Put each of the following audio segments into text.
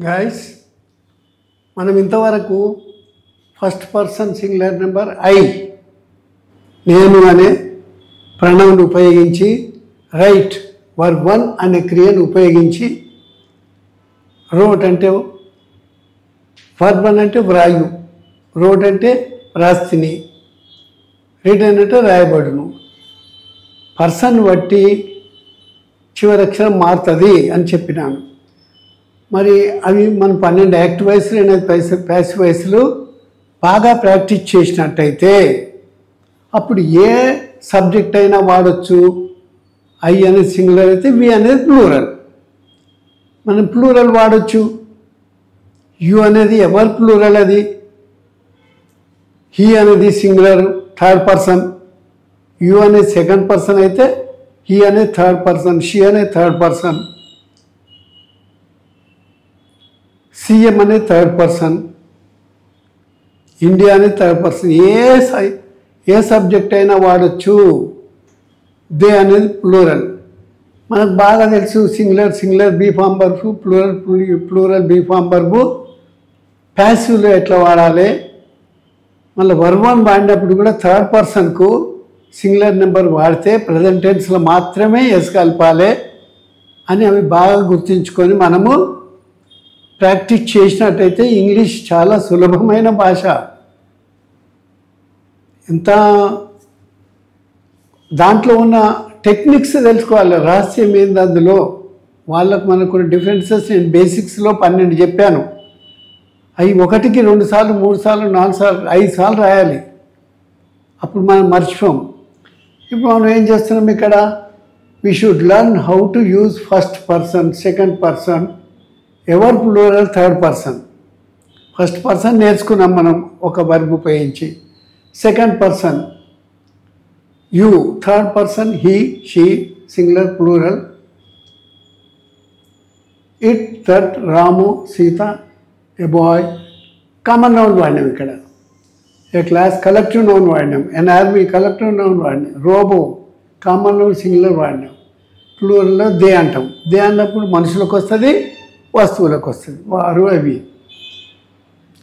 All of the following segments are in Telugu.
గైస్, మనం ఇంతవరకు first person singular number I నేను అనే ప్రణవుని ఉపయోగించి రైట్ వర్బ్ వన్ అనే క్రియను ఉపయోగించి రోట్ అంటే వర్బ్ వన్ అంటే వ్రాయు, రోట్ అంటే రాస్తిని, రిటర్న్ అంటే రాయబడును. పర్సన్ బట్టి చివరి అక్షరం మారుతుంది అని చెప్పినాను. మరి అవి మనం 12 యాక్టివ్ వాయిస్లు 8 ప్యాసివ్ వాయిస్లు బాగా ప్రాక్టీస్ చేసినట్టయితే అప్పుడు ఏ సబ్జెక్ట్ అయినా వాడచ్చు. ఐ అనేది సింగులర్ అయితే వి అనేది ప్లూరల్, మనం ప్లూరల్ వాడచ్చు. యు అనేది ఎవరు ప్లూరల్, అది హీ అనేది సింగులర్ థర్డ్ పర్సన్, యు అనేది సెకండ్ పర్సన్ అయితే హీ అనేది థర్డ్ పర్సన్, షీ అనేది థర్డ్ పర్సన్, సీఎం అనేది థర్డ్ పర్సన్, ఇండియా అనేది థర్డ్ పర్సన్. ఏ సబ్జెక్ట్ అయినా వాడచ్చు. దే అనేది ప్లూరల్. మనకు బాగా తెలుసు singular be form verb, plural be form verb ప్యాసివ్లో ఎట్లా వాడాలి. మళ్ళీ వర్బ్ వన్ వాడినప్పుడు కూడా థర్డ్ పర్సన్కు సింగులర్ నెంబర్ వాడితే ప్రజెంట్ టెన్స్లో మాత్రమే ఎస్ కలపాలి అని అవి బాగా గుర్తుంచుకొని మనము ప్రాక్టీస్ చేసినట్టయితే ఇంగ్లీష్ చాలా సులభమైన భాష. ఎంత దాంట్లో ఉన్న టెక్నిక్స్ తెలుసుకోవాలి, రహస్యం ఏంది అందులో. వాళ్ళకు మనకు డిఫరెన్సెస్ నేను బేసిక్స్లో 12 చెప్పాను. అవి 1కి 2 సార్లు 3 సార్లు 4 సార్లు 5 సార్లు రాయాలి, అప్పుడు మనం మర్చిపోం. ఇప్పుడు మనం ఏం చేస్తున్నాం ఇక్కడ, we should learn how to use first person, second person, ever plural, third person. First person నేర్చుకున్నాం మనం ఒక వర్బ్ ఉపయోగించి. Second person you, third person he, she, singular plural, it, that, Ramu, Sita, a boy. Common noun వాడినాం ఇక్కడ. ఏ క్లాస్ కలెక్టివ్ నౌన్ వాడినాం, ఎన్ ఆర్మీ కలెక్టివ్ నౌన్ వాడినాం, రోబో కామన్ నౌన్ సింగులర్ వాడినాం. ప్లూరల్లో దే అంటాం. దే అన్నప్పుడు మనుషులకు వస్తుంది, వస్తువులకు వస్తుంది, వారు అవి.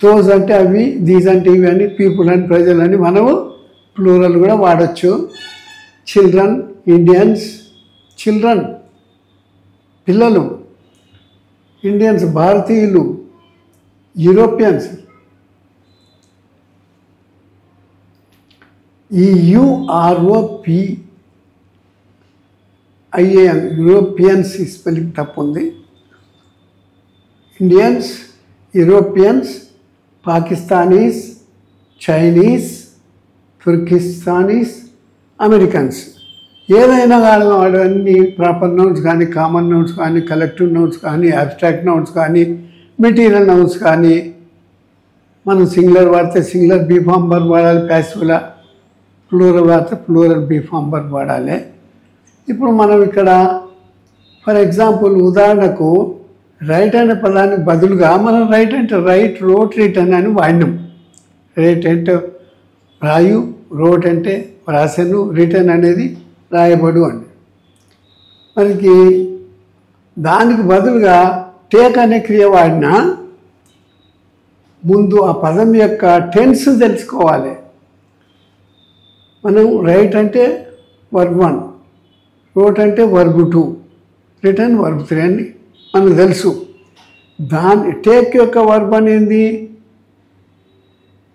దోస్ అంటే అవి, దీస్ అంటే ఇవి అని, పీపుల్ అని ప్రజలని మనము ప్లూరల్ కూడా వాడచ్చు. చిల్డ్రన్, ఇండియన్స్, చిల్డ్రన్ పిల్లలు, ఇండియన్స్ భారతీయులు, యూరోపియన్స్. ఈ UROPIAN యూరోపియన్స్ స్పెల్లింగ్ తప్పు ఉంది. Indians, Europeans, Pakistanis, Chinese, Turkistanis, Americans. ఏదైనా వాడన్నీ ప్రాపర్ నౌన్స్ కానీ, కామన్ నౌన్స్ కానీ, కలెక్టివ్ నౌన్స్ కానీ, అబ్స్ట్రాక్ట్ నౌన్స్ కానీ, మెటీరియల్ నౌన్స్ కానీ. మనం సింగులర్ వాడితే సింగులర్ బీ ఫామ్ వర్బ్ వాడాలి, ప్యాసివ్లా. ప్లూరల్ వాడితే ప్లూరల్ బీ ఫామ్ వర్బ్ వాడాలి. ఇప్పుడు మనం ఇక్కడ ఫర్ ఎగ్జాంపుల్ ఉదాహరణకు రైట్ అనే పదానికి బదులుగా మనం రైట్ అంటే రైట్, రోట్, రిటర్న్ అని వాడినాం. రైట్ అంటే రాయు, రోట్ అంటే వ్రాసెను, రిటర్న్ అనేది రాయబడు అని. మనకి దానికి బదులుగా టేక్ అనే క్రియ వాడినా ముందు ఆ పదం యొక్క టెన్స్ తెలుసుకోవాలి. మనం రైట్ అంటే వర్బ్ 1, రోట్ అంటే వర్బ్ 2, రిటర్న్ వర్బ్ 3 అని మనకు తెలుసు. టేక్ యొక్క వర్బ్ అనేది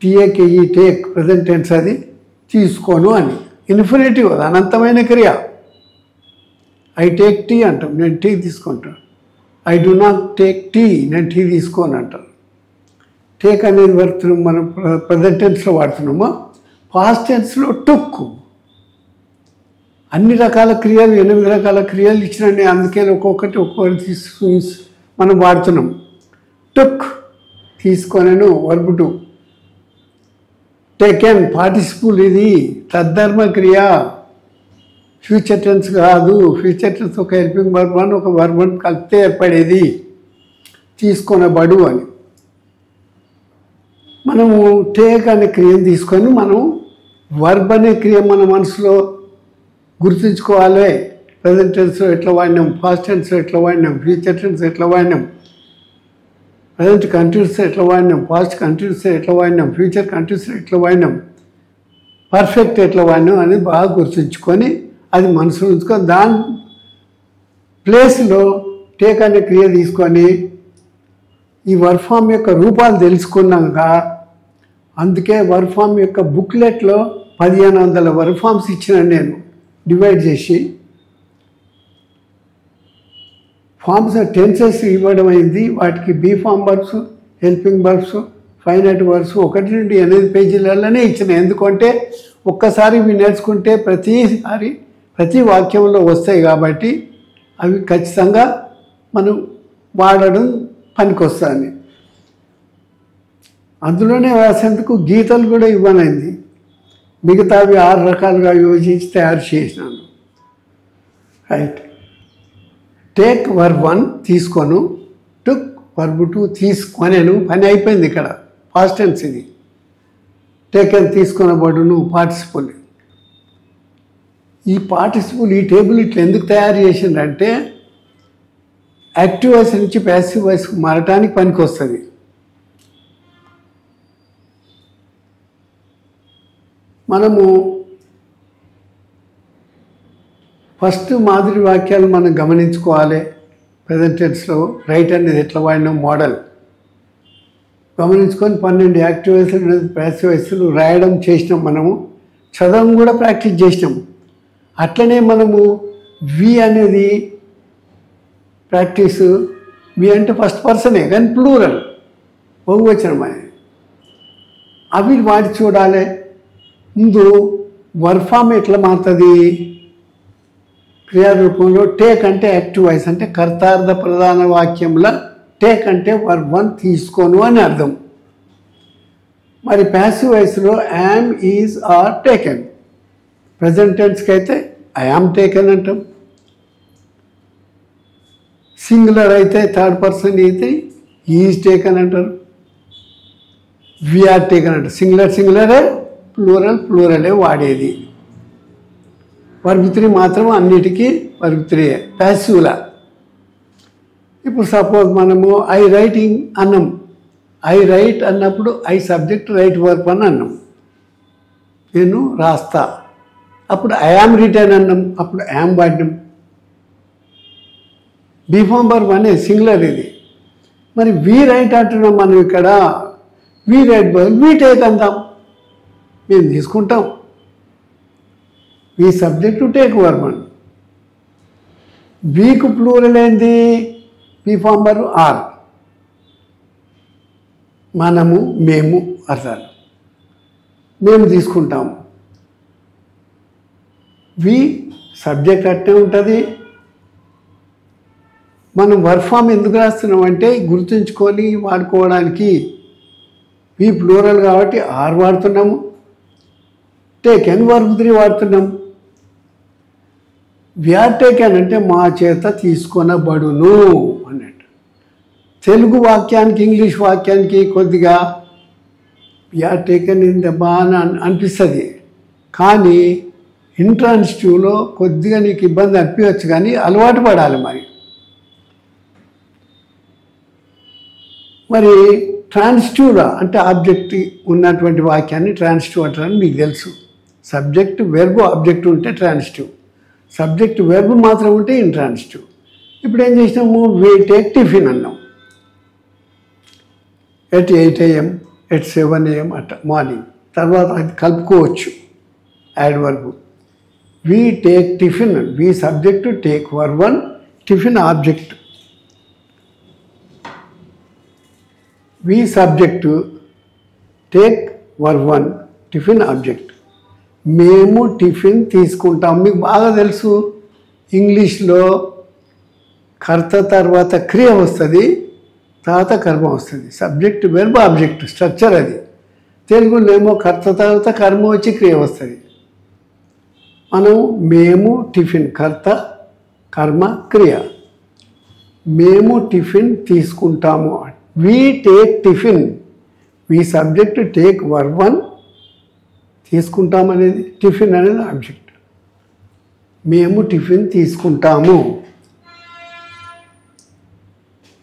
TAKE, టేక్ ప్రజెంట్ టెన్స్, అది తీసుకోను అని. ఇన్ఫినిటివ్, అది అనంతమైన క్రియ. ఐ టేక్ టీ అంటాం, నేను టీ తీసుకుంటాను. I do not take tea, నేను టీ తీసుకోను అంటాను. టేక్ అనేది వాడుతున్నాం మనం ప్రజెంట్ టెన్స్లో వాడుతున్నాము. పాస్ట్ టెన్స్లో టుక్. అన్ని రకాల క్రియలు 8 రకాల క్రియలు ఇచ్చినండి, అందుకే ఒక్కొక్కటి తీసుకుని మనం వాడుతున్నాం. టుక్ తీసుకొనను వర్బ్ 2. టేకెన్ పార్టిసిపుల్, ఇది తద్ధర్మ క్రియ, ఫ్యూచర్ టెన్స్ కాదు. ఫ్యూచర్ టెన్స్ ఒక హెల్పింగ్ వర్బ్ 1 ఒక వర్బ్ 1 కలిపితే ఏర్పడేది తీసుకొనబడు అని. మనము టేక్ అనే క్రియను తీసుకొని మనం వర్బ్ అనే క్రియ మన మనసులో గుర్తుంచుకోవాలి. ప్రజెంట్ టెన్స్లో ఎట్లా వాడినాం, పాస్ట్ టెన్స్లో ఎట్లా వాడినాం, ఫ్యూచర్ టెన్స్ ఎట్లా వాడినాం. ప్రజెంట్ కంటిన్యూస్ ఎట్లా వాడినాం, పాస్ట్ కంటిన్యూస్ ఎట్లా వాడినాం, ఫ్యూచర్ కంటిన్యూస్ ఎట్లా వాడినాం, పర్ఫెక్ట్ ఎట్లా వాడినాం అనేది బాగా గుర్తుంచుకొని అది మనసులో ఉంచుకొని దాని ప్లేస్లో టేక్ అనే క్రియ తీసుకొని ఈ వర్క్ ఫామ్ యొక్క రూపాలు తెలుసుకున్నాక, అందుకే వర్క్ ఫామ్ యొక్క బుక్లెట్లో 1500 వర్క్ ఫామ్స్ ఇచ్చినాను నేను డివైడ్ చేసి. ఫామ్స్ టెన్సెస్ ఇవ్వడం అయింది. వాటికి be form verbs, helping verbs, finite verbs 1 నుండి 8 పేజీలలోనే ఇచ్చిన. ఎందుకంటే ఒక్కసారి ఇవి నేర్చుకుంటే ప్రతిసారి ప్రతి వాక్యంలో వస్తాయి కాబట్టి అవి ఖచ్చితంగా మనం వాడడం పనికొస్తాయి. అందులోనే రాసేందుకు గీతలు కూడా ఇవ్వనైంది. మిగతావి 6 రకాలుగా యోచించి తయారు చేసినాను. రైట్. టేక్ వర్బ్ 1 తీసుకోను, టుక్ వర్బ్ 2 తీసుకొనేను. పని అయిపోయింది. ఇక్కడ పాస్ట్ టెన్స్ ఇది. టేకెన్ తీసుకొనబడును పార్టిసిపుల్. ఈ పార్టిసిపుల్ ఈ టేబుల్ ఇట్లా ఎందుకు తయారు చేసిందంటే యాక్టివ్ వాయిస్ నుంచి ప్యాసివ్ వాయిస్కి మారటానికి పనికి వస్తుంది. మనము ఫస్ట్ మాదిరి వాక్యాలు మనం గమనించుకోవాలి. ప్రెజెంట్ టెన్స్లో రైట్ అనేది ఎట్లా వాడినాం మోడల్ గమనించుకొని 12 యాక్టివ్ వాయిస్లు ప్యాసివ్ వాయిస్లు రాయడం చేసినాం. మనము చదవడం కూడా ప్రాక్టీస్ చేసినాం. అట్లనే మనము వి అనేది ప్రాక్టీసు. వి అంటే ఫస్ట్ పర్సనే కానీ ప్లూరల్ బహువచనం అనేది. అవి వాడి చూడాలి. ముందు వర్క్ ఫామ్ ఎట్లా మారుతుంది క్రియారూపంలో. టేక్ అంటే యాక్టివ్ వాయిస్ అంటే కర్తార్థ ప్రధాన వాక్యంలో టేక్ అంటే వర్బ్ 1 తీసుకోను అని అర్థం. మరి ప్యాసివ్ వాయిస్లో am, is, are, taken. Present టెన్స్కి అయితే ఐ యామ్ టేకెన్ అంటాం. సింగులర్ అయితే థర్డ్ పర్సన్ అయితే ఈజ్ టేకెన్ అంటారు. వీఆర్ టేకెన్ అంటారు. సింగులరే, ప్లూరలే వాడేది. వర్బ్ 3 మాత్రం అన్నిటికీ వర్బ్ 3 ప్యాసివ్లా. ఇప్పుడు సపోజ్ మనము ఐ రైటింగ్ అన్నాం. ఐ రైట్ అన్నప్పుడు ఐ సబ్జెక్ట్ రైట్ వర్బ్ అని అన్నాం. నేను రాస్తా. అప్పుడు ఐ యామ్ రిటర్న్ అన్నాం. అప్పుడు యామ్ వాడినాం. బీఫామ్ వర్బ్ అనేది సింగులర్ ఇది. మరి వి రైట్ అంటున్నాం మనం. ఇక్కడ వి రైట్ బదులు వి టేక్ అందాం. మేము తీసుకుంటాం. ఈ సబ్జెక్టు టేక్ వర్బ్ అని. వీకు ప్లూరల్ ఏంది? Be form verb are. మనము, మేము అర్థాలు. మేము తీసుకుంటాము. వి సబ్జెక్ట్ అట్టే ఉంటుంది. మనం వర్క్ ఫామ్ ఎందుకు రాస్తున్నామంటే గుర్తుంచుకొని వాడుకోవడానికి. వి ప్లూరల్ కాబట్టి ఆర్ వాడుతున్నాము. టేకెన్ వర్బ్ 3 వాడుతున్నాం. వీఆర్ టేకెన్ అంటే మా చేత తీసుకొనబడును అన్నట్టు. తెలుగు వాక్యానికి ఇంగ్లీష్ వాక్యానికి కొద్దిగా వీఆర్ టేకెన్ ఇన్ ద బాగా అనిపిస్తుంది. కానీ ఇంట్రాన్సిటివ్లో కొద్దిగా నీకు ఇబ్బంది అనిపించవచ్చు, కానీ అలవాటు పడాలి. మరి ట్రాన్సిటివ్లో అంటే ఆబ్జెక్ట్ ఉన్నటువంటి వాక్యాన్ని ట్రాన్సిటివ్ అంటారని మీకు తెలుసు. సబ్జెక్ట్ వెర్బ్ ఆబ్జెక్ట్ ఉంటే ట్రాన్సిటివ్, సబ్జెక్ట్ వెర్బ్ మాత్రం ఉంటే ఇంట్రాన్సిటివ్. ఇప్పుడు ఏం చేసినాము? వీ టేక్ టిఫిన్ అన్నాం. At 8 AM, at 7 AM at the morning. తర్వాత అది కలుపుకోవచ్చు add verb. We take tiffin. We subject, take verb 1, tiffin object. We subject, take verb 1, tiffin object. మేము టిఫిన్ తీసుకుంటాం. మీకు బాగా తెలుసు ఇంగ్లీష్లో కర్త తర్వాత క్రియ వస్తుంది, తర్వాత కర్మ వస్తుంది. సబ్జెక్ట్ వెర్బ్ ఆబ్జెక్ట్ స్ట్రక్చర్ అది. తెలుగులో ఏమో కర్త తర్వాత కర్మ వచ్చి క్రియ వస్తుంది. మనం మేము టిఫిన్, కర్త కర్మ క్రియ. మేము టిఫిన్ తీసుకుంటాము. We take tiffin. We subject, take verb 1, తీసుకుంటాం అనేది, టిఫిన్ అనేది ఆబ్జెక్ట్. మేము టిఫిన్ తీసుకుంటాము.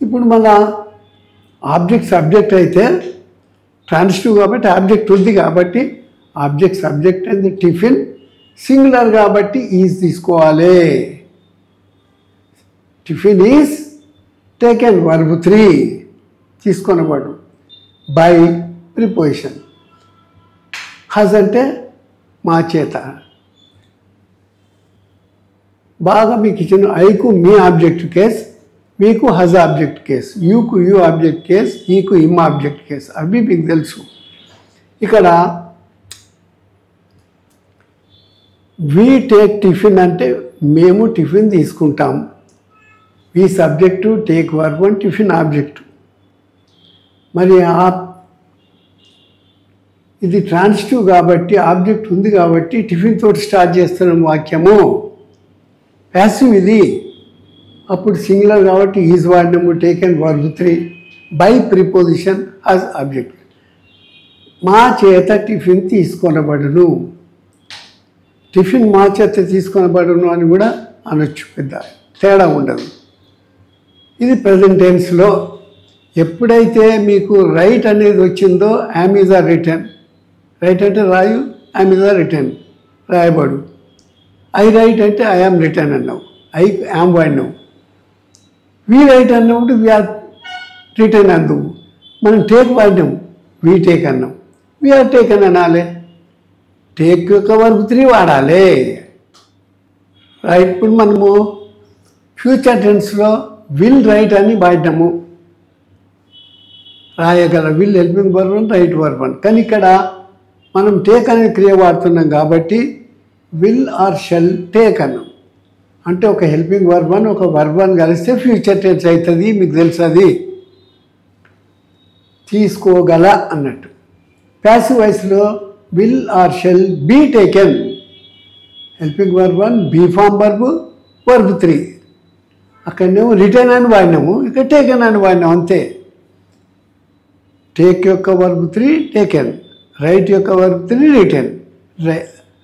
ఇప్పుడు మన ఆబ్జెక్ట్ సబ్జెక్ట్ అయితే ట్రాన్సిటివ్ కాబట్టి ఆబ్జెక్ట్ ఉంది కాబట్టి object subject and tiffin singular కాబట్టి ఈజ్ తీసుకోవాలి. టిఫిన్ ఈజ్ టేకెన్ వర్బ్ 3 తీసుకొనబడు బై ప్రిపోజిషన్. హజ్ అంటే మా చేత. బాగా మీకు ఇచ్చిన ఐకు మీ ఆబ్జెక్ట్ కేస్, మీకు హజ్ ఆబ్జెక్ట్ కేస్, యూకు యూ ఆబ్జెక్ట్ కేస్, ఈకు ఇమ్ ఆబ్జెక్ట్ కేస్. అవి మీకు తెలుసు. ఇక్కడ వి టేక్ టిఫిన్ అంటే మేము టిఫిన్ తీసుకుంటాం. వి సబ్జెక్టు, టేక్ వర్బ్ అని టిఫిన్ ఆబ్జెక్టు. మరి ఇది ట్రాన్సిటివ్ కాబట్టి ఆబ్జెక్ట్ ఉంది కాబట్టి టిఫిన్ తోటి స్టార్ట్ చేస్తున్నాం వాక్యము. ప్యాసివ్ ఇది. అప్పుడు సింగులర్ కాబట్టి ఈజ్ వాడినము, taken verb 3 by preposition us object. మా చేత టిఫిన్ తీసుకొనబడును. టిఫిన్ మా చేత తీసుకొనబడును అని కూడా అనొచ్చు, పెద్ద తేడా ఉండదు. ఇది ప్రెజెంట్ టెన్స్లో. ఎప్పుడైతే మీకు రైట్ అనేది వచ్చిందో am is are written. Write అంటే రాయు, యామ్ ఈజ్ ఆర్ రిటర్న్ రాయబడు. ఐ రైట్ అంటే ఐ యామ్ రిటర్న్ అన్నావు, ఐ యామ్ వాడినావు. వి రైట్ అన్నప్పుడు వి ఆర్ రిటర్న్ అందు. మనం టేక్ వాడినాం, వి టేక్ అన్నాం, వి ఆర్ టేకన్ అనాలి. టేక్ యొక్క వర్బ్ 3 వాడాలి. రైట్. ఇప్పుడు మనము ఫ్యూచర్ టెన్స్లో విల్ రైట్ అని వాడినాము, రాయగల. విల్ హెల్పింగ్ వర్బ్ అని, రైట్ వర్బ్ అని. కానీ ఇక్కడ మనం టేక్ అనే క్రియ వాడుతున్నాం కాబట్టి విల్ ఆర్ షెల్ టేక్ అన్నాం. అంటే ఒక హెల్పింగ్ వర్బ్ అని ఒక వర్బ్ అని కలిస్తే ఫ్యూచర్ టెన్స్ అవుతుంది. మీకు తెలుసు అది. తీసుకోగల అన్నట్టు. ప్యాసివ్ వాయిస్లో will or shall be taken. Helping verb 1, be form verb 3. అక్కడనేమో రిటర్న్ అని వాడినాము, ఇక్కడ టేకెన్ అని వాడినాము అంతే. టేక్ యొక్క వర్బ్ 3 టేకెన్, రైట్ యొక్క వర్బ్ 3 రిటర్న్.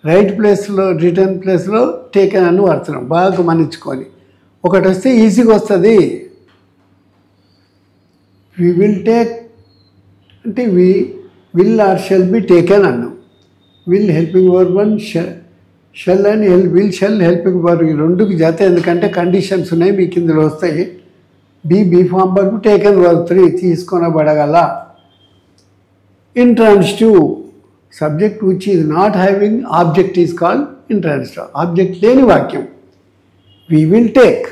రైట్ ప్లేస్లో రిటర్న్ ప్లేస్లో టేకెన్ అని వాడుతున్నాం. బాగా గమనించుకొని ఒకటి వస్తే ఈజీగా వస్తుంది. వి విల్ టేక్ అంటే will or shall be taken అన్నాం. విల్ హెల్పింగ్ వర్బ్ 1, షెల్ అని విల్ షెల్ హెల్పింగ్ వర్బ్ ఈ రెండుకి జత. ఎందుకంటే కండిషన్స్ ఉన్నాయి మీకు ఇందులో వస్తాయి. Be form verb taken verb 3 తీసుకొనబడగల. Intransitive subject which is not having object is called intransitive. Object లేని వాక్యం. We will take,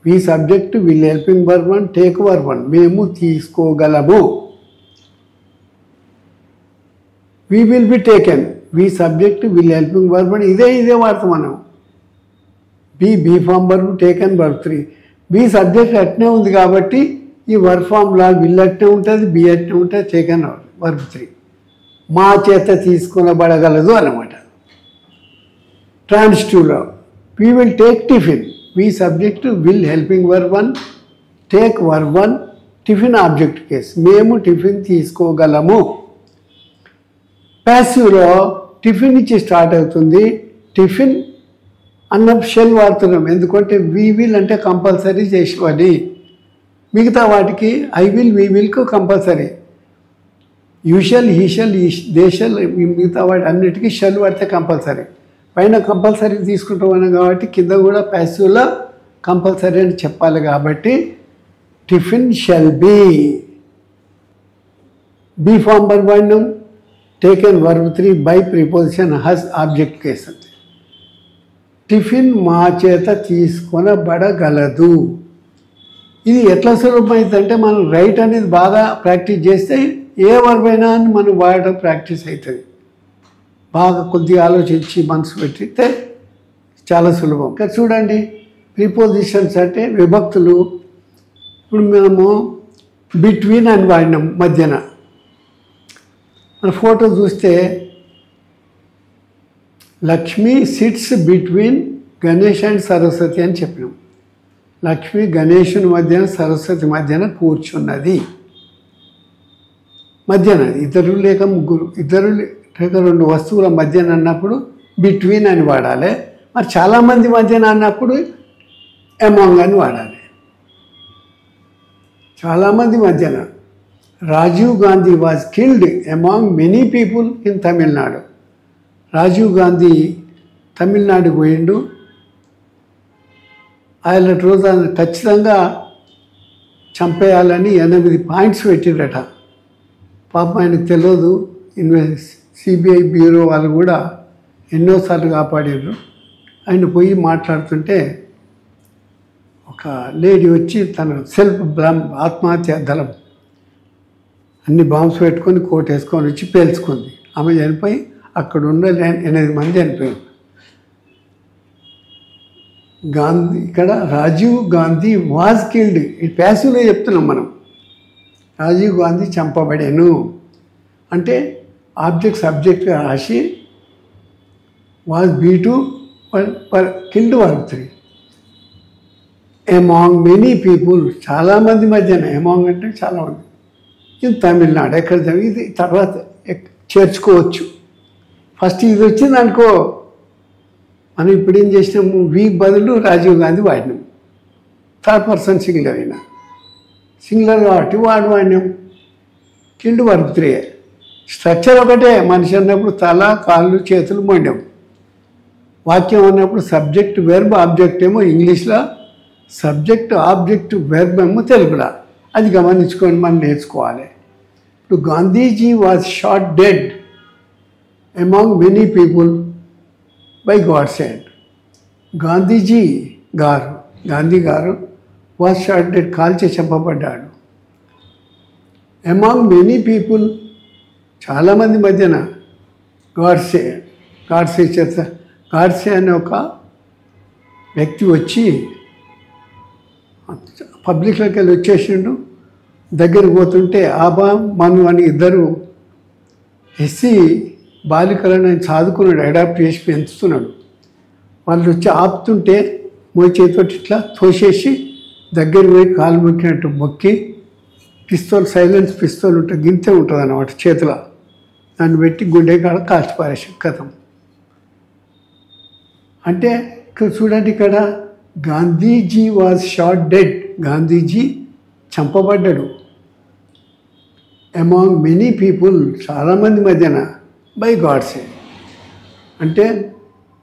we subject, will helping verb 1, take verb 1 మేము తీసుకోగలము. We will be taken, we subject, will helping verb 1 ఇదే వాడతాం మనం. Be form verb taken verb 3. Be subject అట్నే ఉంది కాబట్టి ఈ వర్బ్ ఫామ్లా విల్ అట్నే ఉంటుంది, బి అట్నే ఉంటుంది, టేకెన్ వర్బ్ 3. మా చేత తీసుకొనబడగలదు అన్నమాట. ట్రాన్సిటివ్లో we will take tiffin, we subject, will helping verb 1, take verb 1 tiffin object case. మేము టిఫిన్ తీసుకోగలము. ప్యాసివ్లో టిఫిన్ నుంచి స్టార్ట్ అవుతుంది. టిఫిన్ అన్న షెల్ వాడుతున్నాం. ఎందుకంటే వి విల్ అంటే కంపల్సరీ చేసేవాడి. మిగతా వాటికి ఐ విల్, వి విల్కు కంపల్సరీ. యూషల్, హీషల్, దేశల్ మిగతా వాటి అన్నిటికీ షెల్ వాడితే కంపల్సరీ. పైన కంపల్సరీ తీసుకుంటూ ఉన్నాం కాబట్టి కింద కూడా ప్యాసివ్లో కంపల్సరీ అని చెప్పాలి. కాబట్టి tiffin shall be form verb వాడినాం, taken verb 3 by preposition us object case. అంతే. టిఫిన్ మా చేత తీసుకొనబడగలదు. ఇది ఎట్లా సులభమైందంటే మనం రైట్ అనేది బాగా ప్రాక్టీస్ చేస్తే ఏ వర్బ్ అయినా అని మనం వాడడం ప్రాక్టీస్ అవుతుంది. బాగా కొద్దిగా ఆలోచించి మనసు పెట్టితే చాలా సులభం. ఇక్కడ చూడండి, ప్రిపోజిషన్స్ అంటే విభక్తులు. ఇప్పుడు మనము బిట్వీన్ అని వాడినాం మధ్యన. మన ఫోటో చూస్తే Lakshmi sits between Ganesh and Saraswati అని చెప్పినాం. లక్ష్మి గణేషుని మధ్యన, సరస్వతి మధ్యన కూర్చున్నది. మధ్యన ఇద్దరు లేక ముగ్గురు, ఇద్దరు లేక రెండు వస్తువుల మధ్యన అన్నప్పుడు బిట్వీన్ అని వాడాలి. మరి చాలామంది మధ్యన అన్నప్పుడు అమాంగ్ అని వాడాలి. చాలామంది మధ్యన Rajiv Gandhi was killed among many people in Tamil Nadu. Rajiv Gandhi తమిళనాడుకు పోయిండు. ఆయన రోజు ఖచ్చితంగా చంపేయాలని 8 పాయింట్స్ పెట్టిరట. పాపం ఆయనకు తెలియదు. సిబిఐ బ్యూరో వాళ్ళు కూడా ఎన్నోసార్లు కాపాడారు. ఆయన పోయి మాట్లాడుతుంటే ఒక లేడీ వచ్చి తన సెల్ఫ్ ఆత్మహత్య దళం అన్ని బాంబ్స్ పెట్టుకొని కోట్ వేసుకొని వచ్చి పేల్చుకుంది. ఆమె చనిపోయి అక్కడ ఉన్న 8 మంది చనిపోయారు. గాంధీ ఇక్కడ రాజీవ్ గాంధీ వాజ్ కిల్డ్. ఈ ప్యాసివ్లో చెప్తున్నాం మనం. రాజీవ్ గాంధీ చంపబడాను అంటే ఆబ్జెక్ట్ సబ్జెక్ట్గా రాసి was B2 killed work 3 among many people, చాలామంది మధ్యన. అమాంగ్ అంటే చాలామంది. ఇది తమిళనాడు ఎక్కడ ఇది తర్వాత చేర్చుకోవచ్చు. ఫస్ట్ ఇది వచ్చింది అనుకో, మనం ఇప్పుడు ఏం చేసినాము, వీక్ బదులు రాజీవ్ గాంధీ వాడినాం. థర్డ్ పర్సన్ సింగులర్ అయినా సింగులర్ కాబట్టి వాడినాం. Killed work 3. స్ట్రక్చర్ ఒకటే. మనిషి అన్నప్పుడు తల, కాళ్ళు, చేతులు, మొండం. వాక్యం అన్నప్పుడు సబ్జెక్ట్ వెర్బ్ ఆబ్జెక్ట్ ఏమో ఇంగ్లీష్లో, సబ్జెక్ట్ ఆబ్జెక్ట్ వెర్బ్ ఏమో తెలుగులో. అది గమనించుకొని మనం నేర్చుకోవాలి. ఇప్పుడు Gandhiji was shot dead among many people by God's hand. Gandhi గారు వాజ్ షాట్ డెడ్, కాల్చి చంపబడ్డాడు. అమాంగ్ మెనీ పీపుల్, చాలామంది మధ్యన. గాడ్సే అనే ఒక వ్యక్తి వచ్చి పబ్లిక్లోకి వెళ్ళి వచ్చేసిండు. దగ్గరికి పోతుంటే ఆబా మను అని ఇద్దరు ఎస్సీ బాలికలను ఆయన చదువుకున్నాడు, అడాప్ట్ చేసి పెంచుతున్నాడు. వాళ్ళు వచ్చి ఆపుతుంటే మోయి చేతితోటి ఇట్లా తోసేసి దగ్గరికి పోయి కాలు మొక్కినట్టు మొక్కి పిస్తోల్, సైలెన్స్ పిస్తోల్ ఉంటుంది, గింతే ఉంటుంది అన్నమాట చేతిలో. దాన్ని పెట్టి గుండె కాడ కాల్చి పారేసి కథం. అంటే ఇక్కడ చూడండి, ఇక్కడ Gandhiji was shot dead, Gandhiji చంపబడ్డాడు. అమాంగ్ మెనీ పీపుల్, చాలామంది మధ్యన. బై గాడ్సే అంటే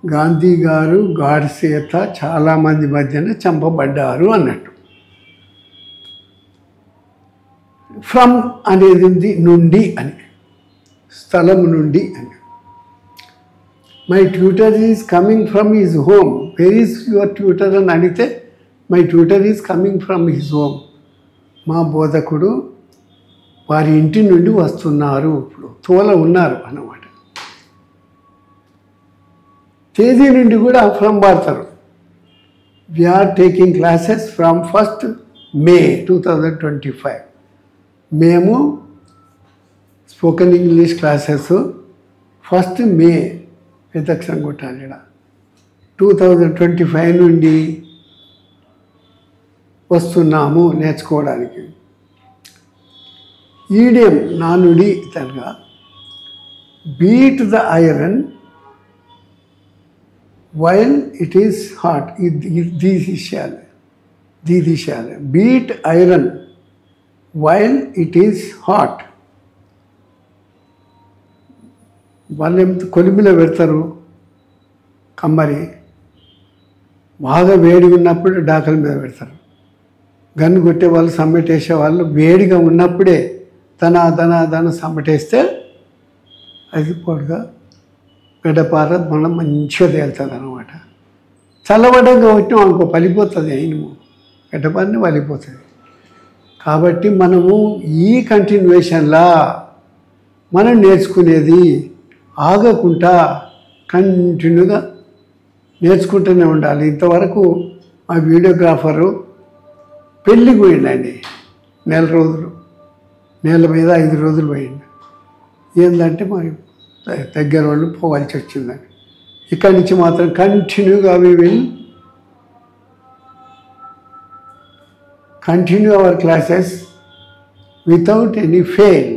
గాంధీ గారు గాడ్సేత చాలామంది మధ్యన చంపబడ్డారు అన్నట్టు. ఫ్రమ్ అనేది ఉంది, నుండి అని, స్థలం నుండి అని. My tutor is coming from his home. Where is your tutor అని అడిగితే my tutor is coming from his home. మా బోధకుడు వారి ఇంటి నుండి వస్తున్నారు. ఇప్పుడు తోల ఉన్నారు అన్నమాట. తేదీ నుండి కూడా ఫ్రమ్ వాడతారు. We are taking classes from 1st May 2025. మేము spoken English classes 1st May పెద్దక్షరం కొట్టాలి 2025 నుండి వస్తున్నాము నేర్చుకోవడానికి. ఈడియం నానుడి తనగా beat the iron while it is hot. దీశాలి beat iron while it is hot. వాళ్ళు ఏమిటి కొలిమిలో పెడతారు కమ్మరి, బాగా వేడిగా ఉన్నప్పుడు డాకల మీద పెడతారు. గన్ను కొట్టే వాళ్ళు, సమ్మెటేసే వాళ్ళు వేడిగా ఉన్నప్పుడే దన సమ్మటేస్తే అది పొడిగా గడ్డపార మనం మంచిగా తేలుతుంది అన్నమాట. చల్లబడ్డంగా కొట్టినాం అనుకో పలిపోతుంది, అయినము గడ్డపారని వలిపోతుంది. కాబట్టి మనము ఈ కంటిన్యూషన్లా మనం నేర్చుకునేది ఆగకుండా కంటిన్యూగా నేర్చుకుంటూనే ఉండాలి. ఇంతవరకు మా వీడియోగ్రాఫరు పెళ్ళికి పోయిండండి, 4 రోజులు, నెల మీద 5 రోజులు పోయిండు. ఏంటంటే మరి దగ్గర వాళ్ళు పోవాల్సి వచ్చిందని. ఇక్కడి నుంచి మాత్రం కంటిన్యూగా we will continue our classes without any fail.